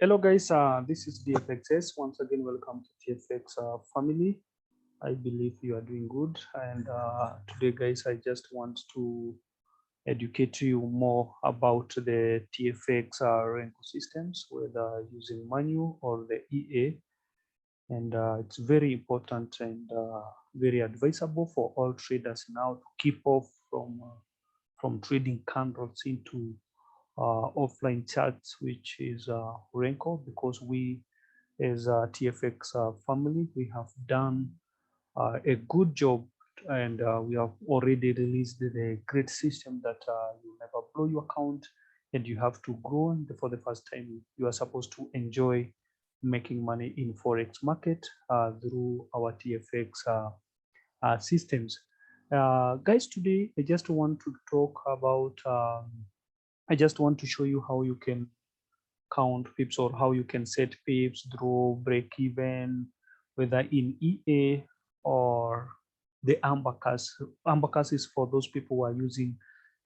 Hello guys, this is DFXS. Once again, welcome to TFX family. I believe you are doing good. And today guys, I just want to educate you more about the TFX RENKO systems, whether using manual or the EA. And it's very important and very advisable for all traders now to keep off from trading candles into offline charts, which is RENKO, because we as a TFX family, we have done a good job, and we have already released the great system that you never blow your account and you have to grow. And for the first time, you are supposed to enjoy making money in Forex market through our TFX systems. Guys, today I just want to talk about, I just want to show you how you can count pips or how you can set pips, draw, break even, whether in EA or the ABACUS. ABACUS is for those people who are using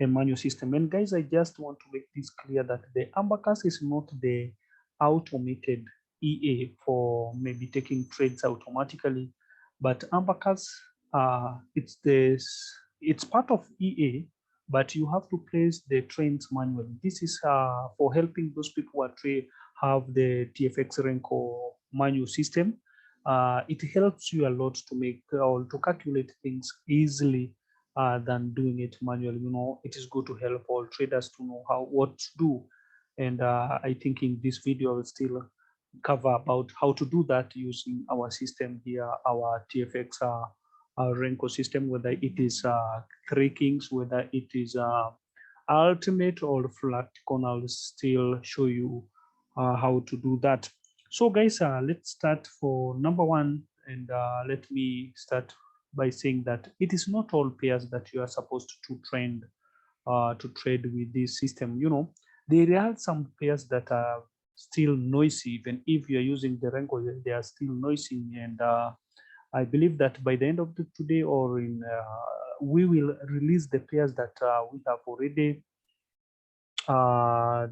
a manual system. And guys, I just want to make this clear that the ABACUS is not the automated EA for maybe taking trades automatically, but ABACUS, it's part of EA, but you have to place the trends manually. This is for helping those people who are have the TFX RENKO manual system. It helps you a lot to make or to calculate things easily than doing it manually. You know, it is good to help all traders to know what to do. And I think in this video, I will still cover about how to do that using our system here, our TFX RENKO system, whether it is 3 kings, whether it is ultimate or flat con. I'll still show you how to do that. So guys, let's start for number one, and let me start by saying that it is not all pairs that you are supposed to trade with this system. You know, there are some pairs that are still noisy. Even if you're using the RENKO, they are still noisy, and I believe that by the end of today or in we will release the pairs that we have already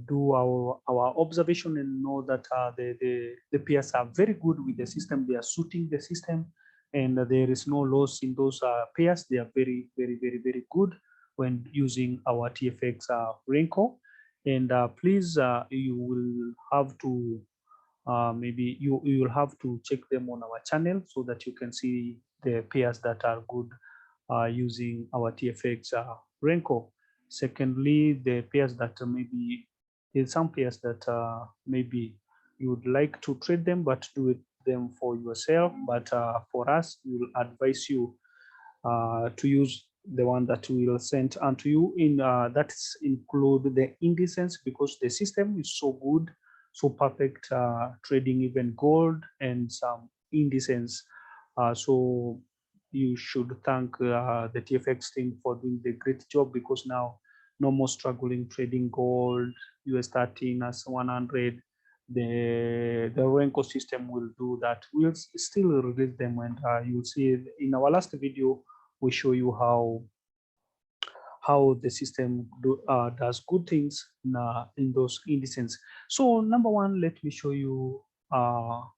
do our observation and know that the pairs are very good with the system. They are suiting the system, and there is no loss in those pairs. They are very, very, very, very good when using our TFX RENKO. And please, you will have to maybe you will have to check them on our channel so that you can see the pairs that are good using our TFX RENKO. Secondly, the pairs that maybe there's some pairs that maybe you would like to trade them, but do them for yourself. But for us, we will advise you to use the one that we will send unto you. In that include the indices, because the system is so good, so perfect, trading even gold and some indices. So you should thank the TFX team for doing the great job, because now no more struggling trading gold, US13 as 100. The RENKO system will do that. We'll still release them, and you'll see in our last video we show you how the system does good things in those indices. So number one, let me show you how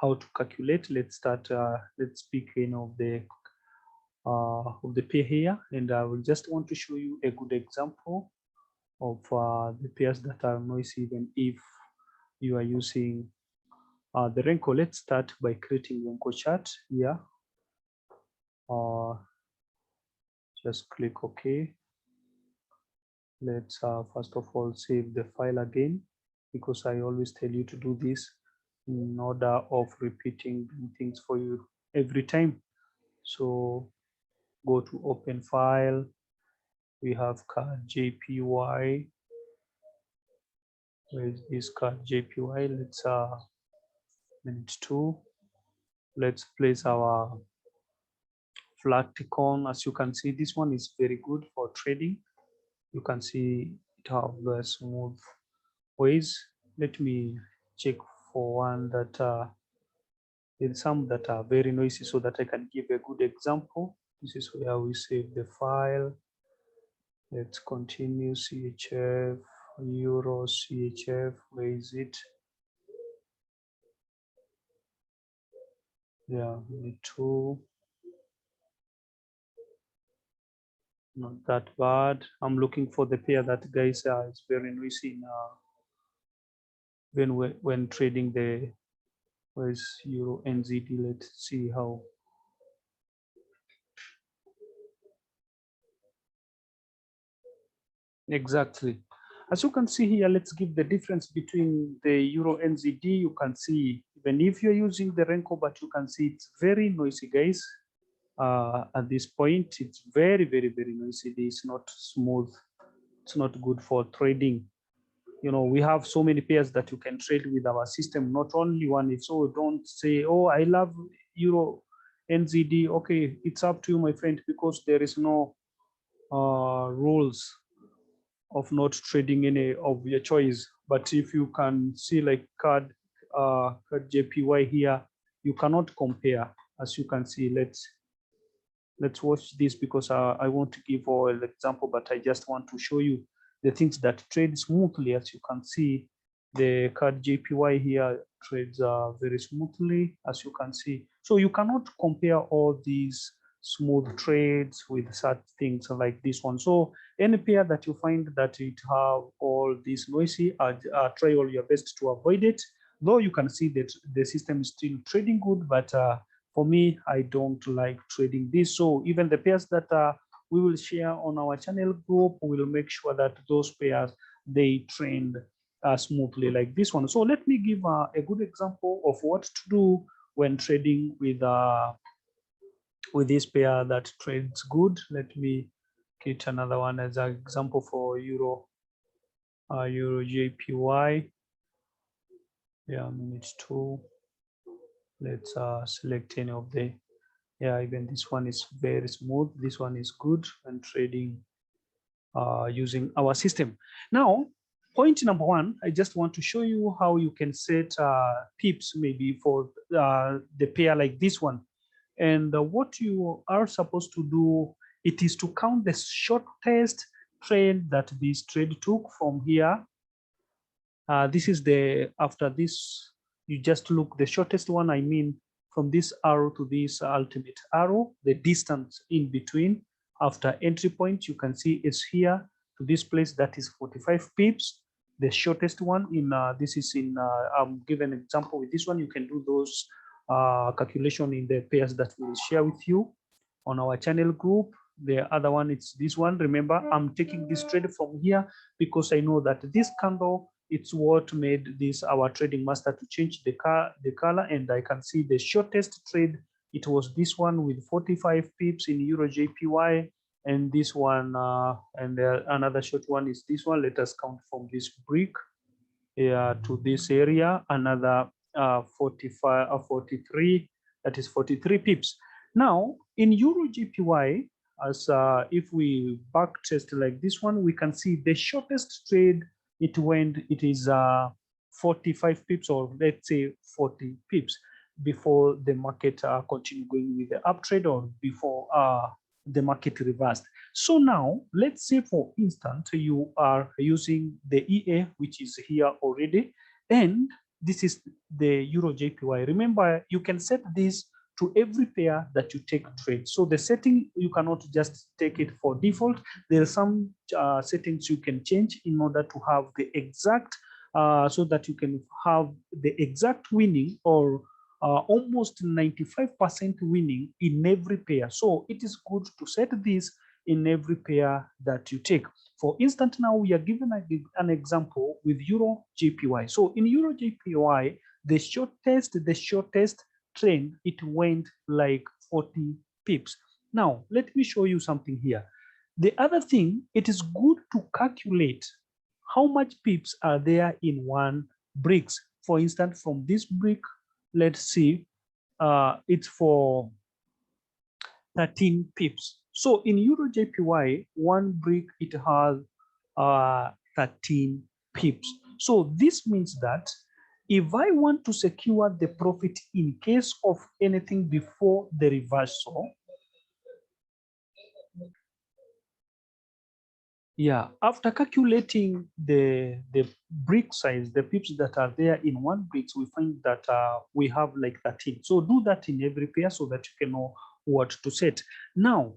to calculate. Let's start. Let's begin of the pair here, and I will just want to show you a good example of the pairs that are noisy, even if you are using the RENKO. Let's start by creating RENKO chart here. Just click OK. Let's first of all save the file again, because I always tell you to do this in order of repeating things for you every time. So go to open file. We have card JPY. Where is this card JPY? Let's minute 2. Let's place our flat icon. As you can see, this one is very good for trading. You can see it have the smooth ways. Let me check for one that there's some that are very noisy, so that I can give a good example. This is where we save the file. Let's continue. CHF, Euro, CHF, where is it? Yeah, me too. Not that bad. I'm looking for the pair that guys is very noisy in, when trading the where's Euro NZD. Let's see how. Exactly. As you can see here, let's give the difference between the Euro NZD. You can see, even if you're using the Renko, but you can see it's very noisy, guys. At this point, it's very, very, very noisy. It's not smooth. It's not good for trading. You know, we have so many pairs that you can trade with our system, not only one. It's so don't say, oh, I love Euro NZD. Okay, it's up to you, my friend, because there is no rules of not trading any of your choice. But if you can see like card JPY here, you cannot compare. As you can see, let's watch this, because I want to give an example, but I just want to show you the things that trade smoothly. As you can see, the card JPY here trades very smoothly, as you can see. So you cannot compare all these smooth trades with such things like this one. So any pair that you find that it have all this noisy, try all your best to avoid it. Though you can see that the system is still trading good, but for me, I don't like trading this. So even the pairs that we will share on our channel group, we will make sure that those pairs, they trend smoothly like this one. So let me give a good example of what to do when trading with this pair that trades good. Let me get another one as an example for Euro JPY. Yeah, minute two. Let's select any of the, yeah, even this one is very smooth. This one is good when trading using our system. Now, point number one, I just want to show you how you can set pips maybe for the pair like this one. And what you are supposed to do, it is to count the shortest trade that this trade took from here. This is the, after this, you just look the shortest one, I mean, from this arrow to this ultimate arrow, the distance in between after entry point, you can see is here to this place, that is 45 pips. The shortest one in, this is in, I'm giving an example with this one. You can do those calculation in the pairs that we'll share with you on our channel group. The other one, it's this one. Remember, I'm taking this trade from here because I know that this candle, it's what made this our trading master to change the color, and I can see the shortest trade. It was this one with 45 pips in Euro JPY, and this one, and another short one is this one. Let us count from this brick to this area, another 43, that is 43 pips. Now in Euro JPY, as if we back test like this one, we can see the shortest trade it is 45 pips, or let's say 40 pips, before the market continue going with the uptrend, or before the market reversed. So now let's say, for instance, you are using the EA, which is here already, and this is the Euro JPY. Remember, you can set this to every pair that you take trade. So the setting, you cannot just take it for default. There are some settings you can change in order to have the exact, so that you can have the exact winning, or almost 95% winning in every pair. So it is good to set this in every pair that you take. For instance, now we are given an example with Euro JPY. So in Euro JPY, the shortest trend, it went like 40 pips. Now, let me show you something here. The other thing, it is good to calculate how much pips are there in one bricks. For instance, from this brick, let's see, it's for 13 pips. So in Euro JPY, one brick, it has 13 pips. So this means that if I want to secure the profit in case of anything before the reversal, Yeah, after calculating the brick size, the pips that are there in one bricks, we find that we have like 13. So do that in every pair so that you can know what to set. Now,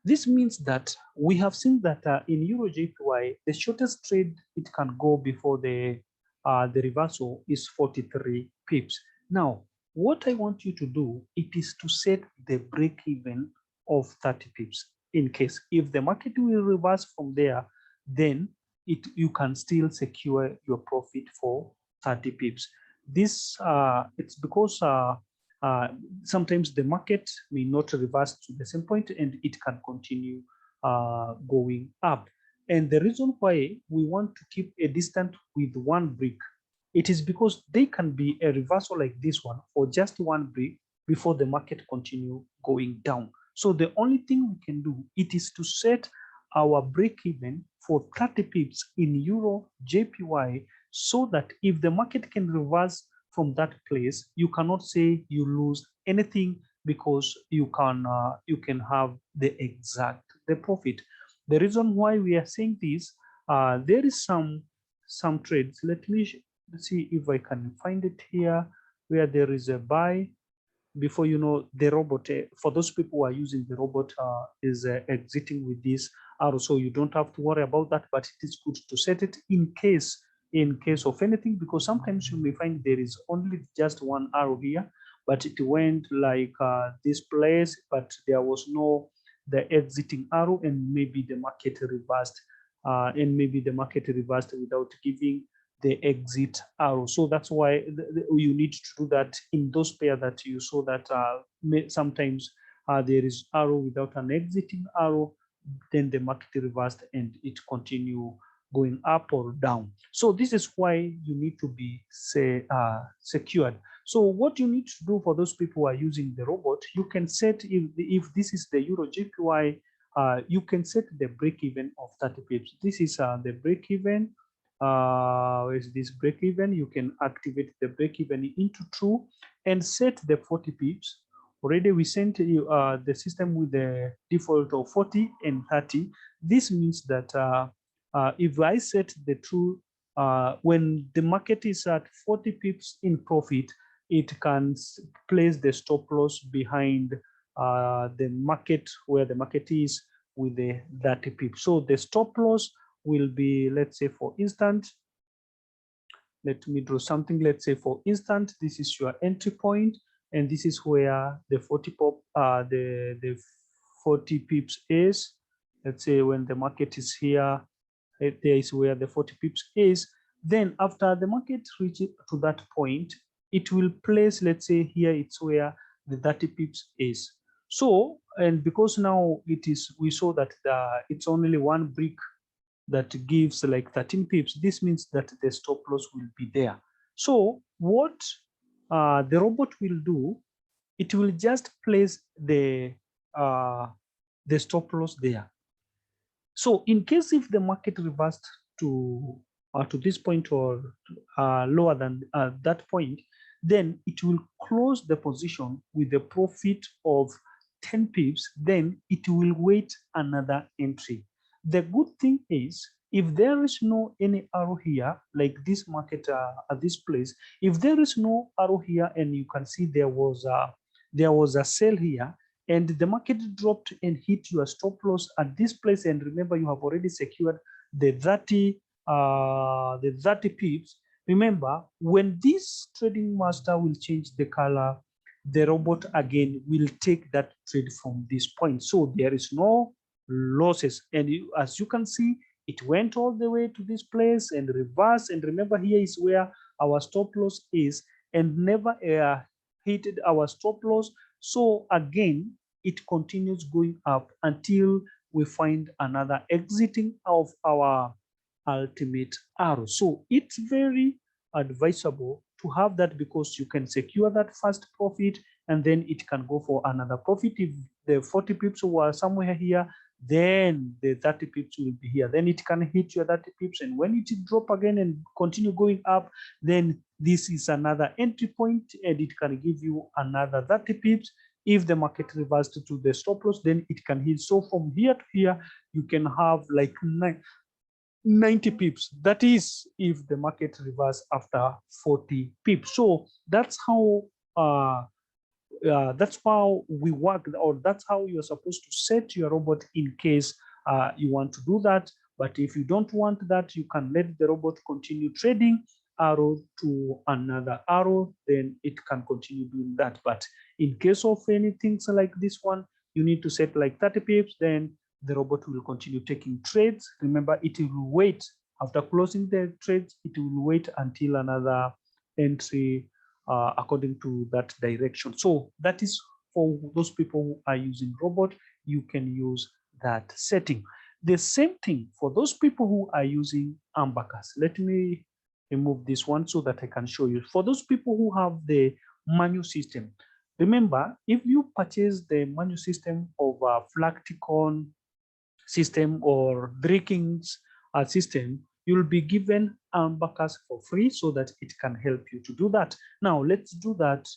this means that we have seen that in Euro JPY, the shortest trade it can go before the reversal is 43 pips. Now, what I want you to do, it is to set the break even of 30 pips. In case if the market will reverse from there, then you can still secure your profit for 30 pips. This it's because uh, sometimes the market may not reverse to the same point and it can continue going up. And the reason why we want to keep a distance with one brick, it is because they can be a reversal like this one for just one brick before the market continue going down. So the only thing we can do, it is to set our break even for 30 pips in Euro JPY, so that if the market can reverse from that place, you cannot say you lose anything, because you can have the profit. The reason why we are saying this, there is some trades. Let me see if I can find it here, where there is a buy. Before you know, the robot, for those people who are using the robot, is exiting with this arrow, so you don't have to worry about that. But it is good to set it in case of anything, because sometimes you may find there is only just one arrow here, but it went like this place, but there was no the exiting arrow, and maybe the market reversed, without giving the exit arrow. So that's why you need to do that in those pair that you saw that sometimes there is arrow without an exiting arrow, then the market reversed and it continue going up or down. So this is why you need to be secured. So what you need to do for those people who are using the robot, you can set, if this is the Euro JPY, you can set the break even of 30 pips. This is the break even. Is this break even? You can activate the break even into true and set the 40 pips. Already we sent you the system with the default of 40 and 30. This means that if I set the true, when the market is at 40 pips in profit, it can place the stop loss behind the market, where the market is with the 30 pips. So the stop loss will be, let's say for instance, let me draw something. Let's say for instance, this is your entry point, and this is where the 40 pips is. Let's say when the market is here, there is where the 40 pips is. Then after the market reaches to that point, it will place, let's say here, it's where the 30 pips is. So, and because now we saw that it's only one brick that gives like 13 pips, this means that the stop loss will be there. So what the robot will do, it will just place the stop loss there. So in case if the market reversed to this point, or lower than that point, then it will close the position with a profit of 10 pips. Then it will wait another entry. The good thing is, if there is no any arrow here, like this market at this place, if there is no arrow here, and you can see there was a sell here, and the market dropped and hit your stop loss at this place, and remember you have already secured the 30 pips. Remember, when this trading master will change the color, the robot again will take that trade from this point. So there is no losses, and as you can see, it went all the way to this place and reverse. And remember, here is where our stop loss is, and never hit our stop loss. So again, it continues going up until we find another exiting of our ultimate arrow. So it's very advisable to have that, because you can secure that first profit, and then it can go for another profit. If the 40 pips were somewhere here, then the 30 pips will be here. Then it can hit your 30 pips, and when it drop again and continue going up, then this is another entry point, and it can give you another 30 pips. If the market reversed to the stop loss, then it can hit. So from here to here, you can have like 90 pips. That is if the market reverse after 40 pips. So that's how we work, or that's how you're supposed to set your robot in case you want to do that. But if you don't want that, you can let the robot continue trading arrow to another arrow, then it can continue doing that. But in case of anything like this one, you need to set like 30 pips, then the robot will continue taking trades. Remember, it will wait after closing the trades, it will wait until another entry according to that direction. So that is for those people who are using robot, you can use that setting. The same thing for those people who are using ABACUS. Let me remove this one so that I can show you. For those people who have the manual system, remember, if you purchase the manual system of a Flacticon system or Breaking's system, you'll be given ABACUS for free so that it can help you to do that. Now, let's do that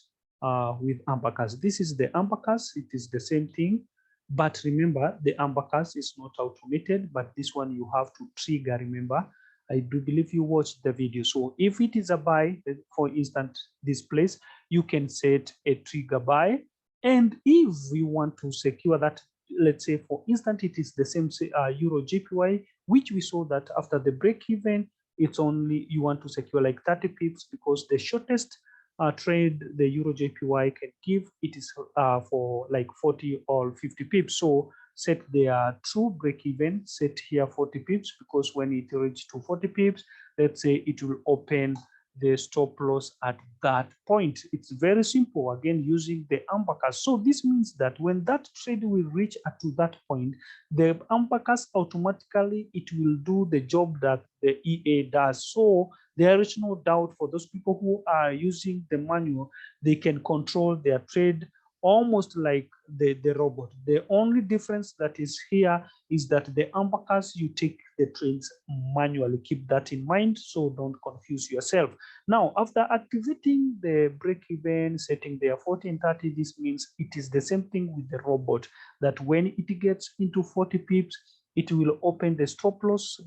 with ABACUS. This is the ABACUS. It is the same thing. But remember, the ABACUS is not automated, but this one you have to trigger, remember. I do believe you watched the video. So if it is a buy, for instance, this place, you can set a trigger buy. And if you want to secure that, let's say, for instance, it is the same Euro JPY, which we saw that after the break even, it's only, you want to secure like 30 pips because the shortest trade the Euro JPY can give, it is for like 40 or 50 pips. So set their true break even, set here 40 pips, because when it reaches to 40 pips, let's say it will open the stop loss at that point. It's very simple, again, using the ABACUS. So this means that when that trade will reach to that point, the ABACUS automatically, it will do the job that the EA does. So there is no doubt for those people who are using the manual, they can control their trade almost like the robot. The only difference that is here is that the ABACUS, you take the trades manually. Keep that in mind, so don't confuse yourself. Now, after activating the break-even, setting their 40 and 30, this means it is the same thing with the robot, that when it gets into 40 pips, it will open the stop loss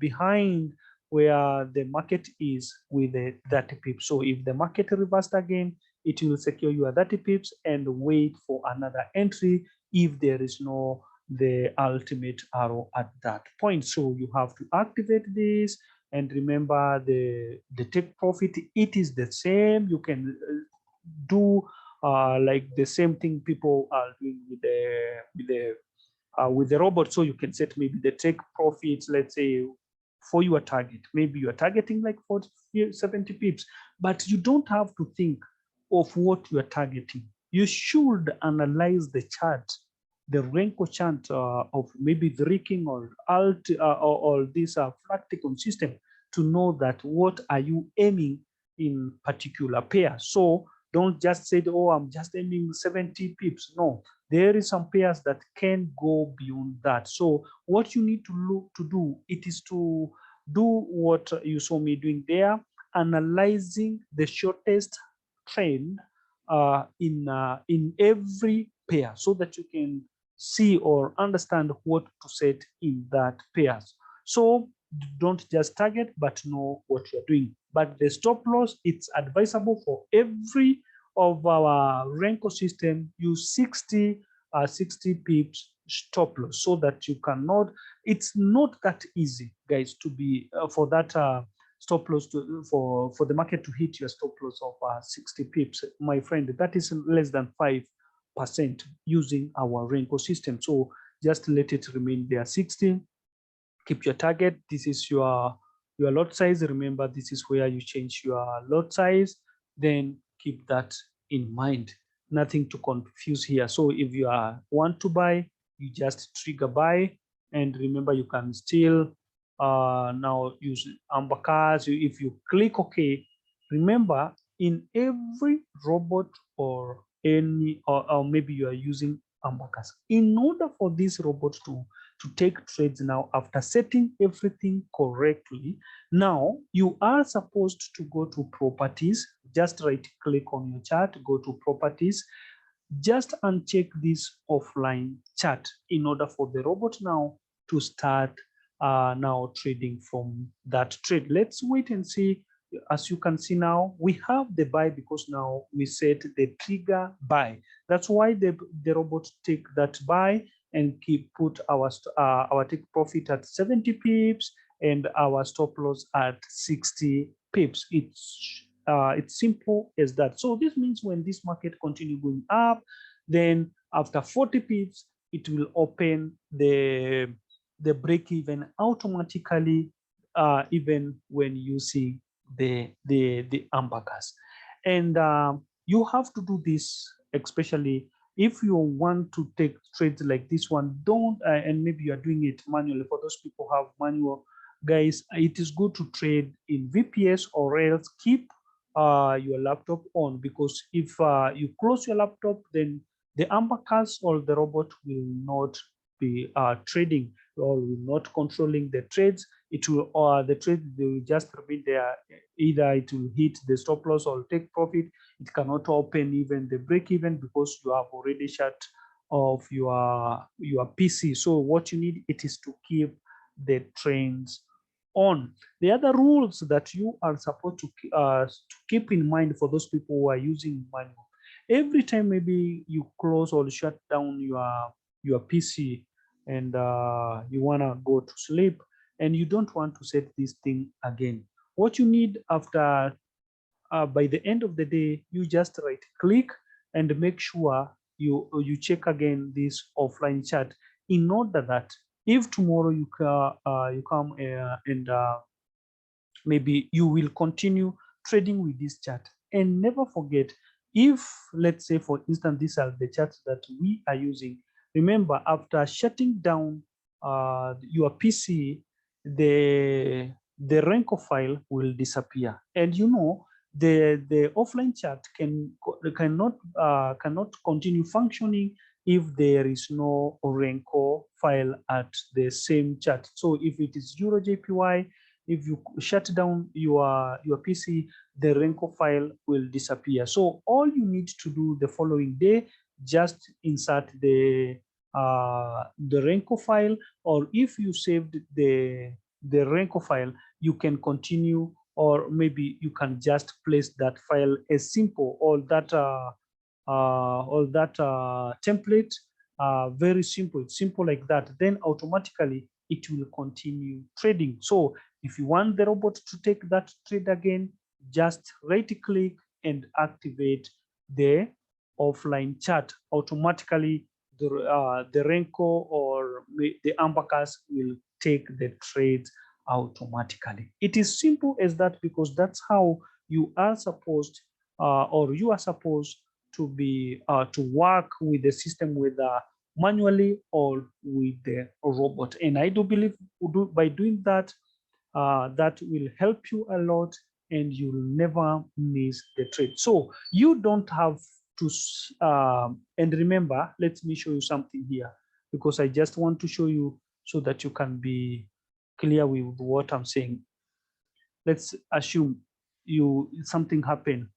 behind where the market is with the 30 pips. So if the market reversed again, it will secure your 30 pips and wait for another entry if there is no the ultimate arrow at that point. So you have to activate this, and remember the take profit, it is the same. You can do like the same thing people are doing with the robot. So you can set maybe the take profits, let's say, for your target. Maybe you're targeting like 40, 70 pips, but you don't have to think of what you're targeting. You should analyze the chart, the RENKO chart of maybe the Breakeven or Alt or this Flacticon system, to know that what are you aiming in particular pair. So don't just say, oh, I'm just aiming 70 pips. No, there is some pairs that can go beyond that. So what you need to do, it is to do what you saw me doing there, analyzing the shortest trend in every pair, so that you can see or understand what to set in that pairs. So don't just target, but know what you're doing. But the stop loss, it's advisable for every of our RENKO system, use 60 pips stop loss, so that you cannot, it's not that easy, guys, to be for that stop loss for the market to hit your stop loss of 60 pips, my friend. That is less than 5% using our RENKO system. So just let it remain there, 60. Keep your target. This is your lot size. Remember, this is where you change your lot size. Then keep that in mind. Nothing to confuse here. So if you want to buy, you just trigger buy. And remember, you can still now use ABACUS. If you click OK, remember, in every robot or any, or maybe you are using ABACUS, in order for this robot to take trades now, after setting everything correctly, now you are supposed to go to properties. Just right click on your chart, go to properties. just uncheck this offline chat in order for the robot now to start now trading from that trade. Let's wait and see. As you can see now, we have the buy because now we set the trigger buy. That's why the robot take that buy and put our take profit at 70 pips and our stop loss at 60 pips. It's simple as that. So this means when this market continue going up, then after 40 pips, it will open the break even automatically, even when using the abacus. And you have to do this, especially if you want to take trades like this one. Don't and maybe you are doing it manually. For those people who have manual, guys, it is good to trade in VPS, or else keep your laptop on, because if you close your laptop, then the abacus or the robot will not be trading, or will not controlling the trades. It will, or the trade, they will just remain there. Either it will hit the stop loss or take profit. It cannot open even the break even, because you have already shut off your PC. So what you need, it is to keep the trends on. The other rules that you are supposed to keep in mind for those people who are using manual, every time maybe you close or shut down your PC and you want to go to sleep and you don't want to set this thing again, what you need after by the end of the day, you just right click and make sure you check again this offline chat, in order that if tomorrow you come and maybe you will continue trading with this chart. And never forget, if let's say for instance these are the charts that we are using, remember after shutting down your PC, the RENKO file will disappear. And you know, the offline chart cannot continue functioning if there is no RENKO file at the same chart. So if it is EuroJPY, if you shut down your PC, the RENKO file will disappear. So all you need to do the following day, just insert the RENKO file, or if you saved the RENKO file, you can continue, or maybe you can just place that file as simple, all that template, very simple. It's simple like that. Then automatically it will continue trading. So if you want the robot to take that trade again, just right click and activate the offline chart. Automatically the RENKO or the abacus will take the trades automatically. It is simple as that, because that's how you are supposed to be to work with the system, whether manually or with the robot. And I do believe by doing that, that will help you a lot, and you'll never miss the trade. So you don't have to, and remember, let me show you something here, because I just want to show you so that you can be clear with what I'm saying. Let's assume something happened,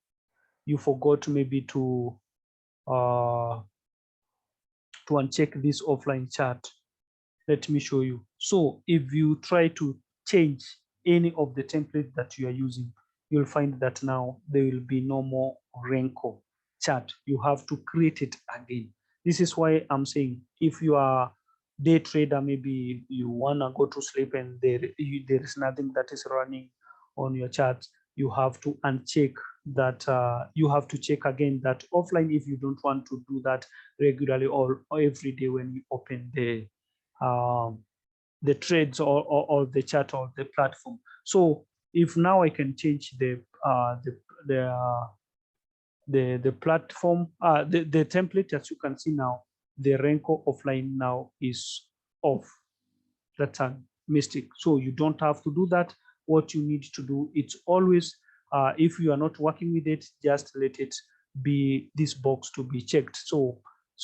you forgot maybe to uncheck this offline chart. Let me show you. So if you try to change any of the templates that you are using, you'll find that now there will be no more RENKO chart. You have to create it again. This is why I'm saying, if you are day trader, maybe you want to go to sleep and there is nothing that is running on your chart, you have to uncheck that. You have to check again that offline if you don't want to do that regularly or every day when you open the trades or the chart or the platform. So if now I can change the platform, the template, as you can see now, the RENKO offline now is off. That's a mistake. So you don't have to do that. What you need to do, it's always, if you are not working with it, just let it be this box to be checked. So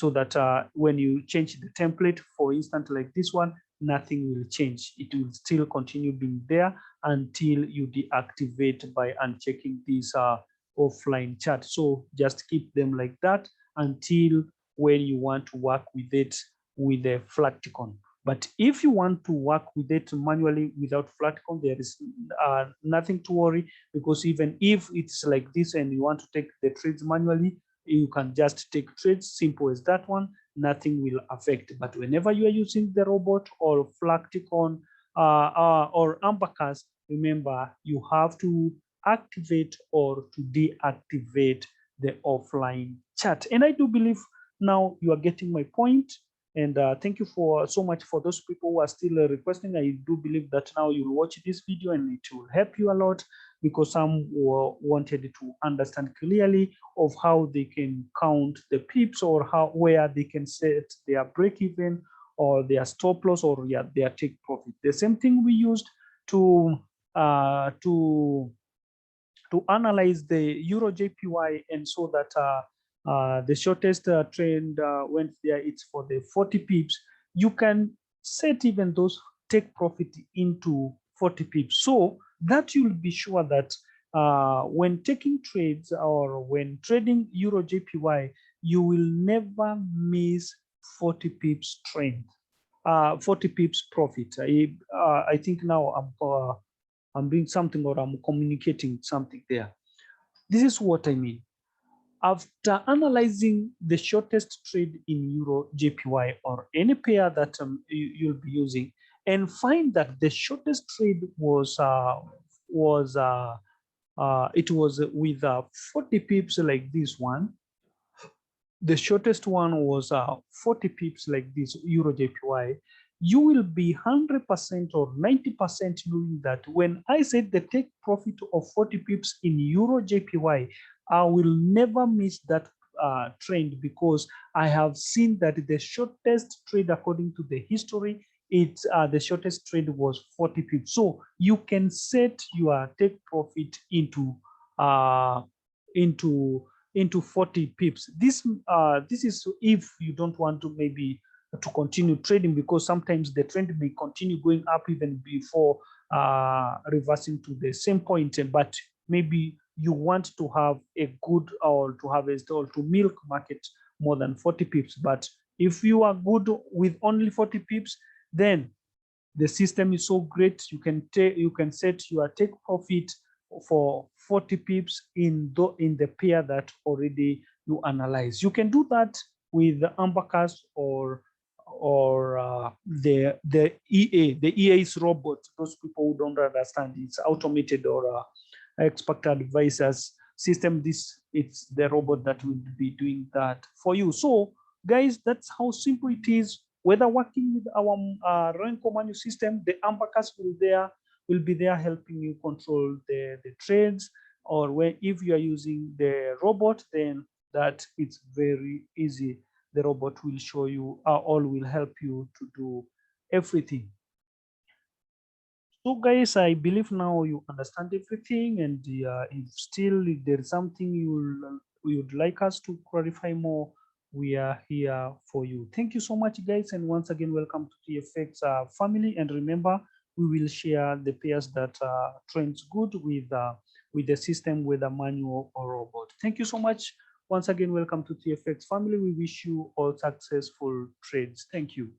that when you change the template, for instance, like this one, nothing will change. It will still continue being there until you deactivate by unchecking these offline chat. So just keep them like that, until when you want to work with it with a Flacticon. But if you want to work with it manually without Flacticon, there is nothing to worry, because even if it's like this and you want to take the trades manually, you can just take trades, simple as that one, nothing will affect. But whenever you are using the robot or Flacticon or Abacus, remember you have to activate or to deactivate the offline chat. And I do believe now you are getting my point. And thank you for so much for those people who are still requesting. I do believe that now you'll watch this video and it will help you a lot, because some wanted to understand clearly of how they can count the pips, or where they can set their break even or their stop loss, or their take profit. The same thing we used to analyze the Euro JPY, and so that the shortest trend went there, it's for the 40 pips. You can set even those take profit into 40 pips, so that you'll be sure that when taking trades or when trading Euro JPY, you will never miss 40 pips trend, 40 pips profit. I think now I'm doing something, or I'm communicating something there. This is what I mean. After analyzing the shortest trade in Euro JPY or any pair that you'll be using, and find that the shortest trade was it was with 40 pips like this one. The shortest one was 40 pips like this Euro JPY. You will be 100% or 90% knowing that when I said the take profit of 40 pips in Euro JPY, I will never miss that trend, because I have seen that the shortest trade according to the history, it's the shortest trade was 40 pips. So you can set your take profit into 40 pips. This is if you don't want to maybe to continue trading, because sometimes the trend may continue going up even before reversing to the same point, but maybe you want to have a good, or to have a stall to milk market more than 40 pips. But if you are good with only 40 pips, then the system is so great, you can set your take profit for 40 pips in the pair that already you analyze. You can do that with the Abacus or the EA. The EA is robot. Those people who don't understand, it's automated or expert advisors system. It's the robot that will be doing that for you. So guys, that's how simple it is. Whether working with our RENKO manual system, the Abacus will be there helping you control the trades, or if you are using the robot, then that it's very easy. The robot will show you, all will help you to do everything. So guys, I believe now you understand everything, and if still there is something you would like us to clarify more, we are here for you. Thank you so much, guys, and once again, welcome to TFX family. And remember, we will share the pairs that trends good with the system, whether manual or robot. Thank you so much. Once again, welcome to TFX family. We wish you all successful trades. Thank you.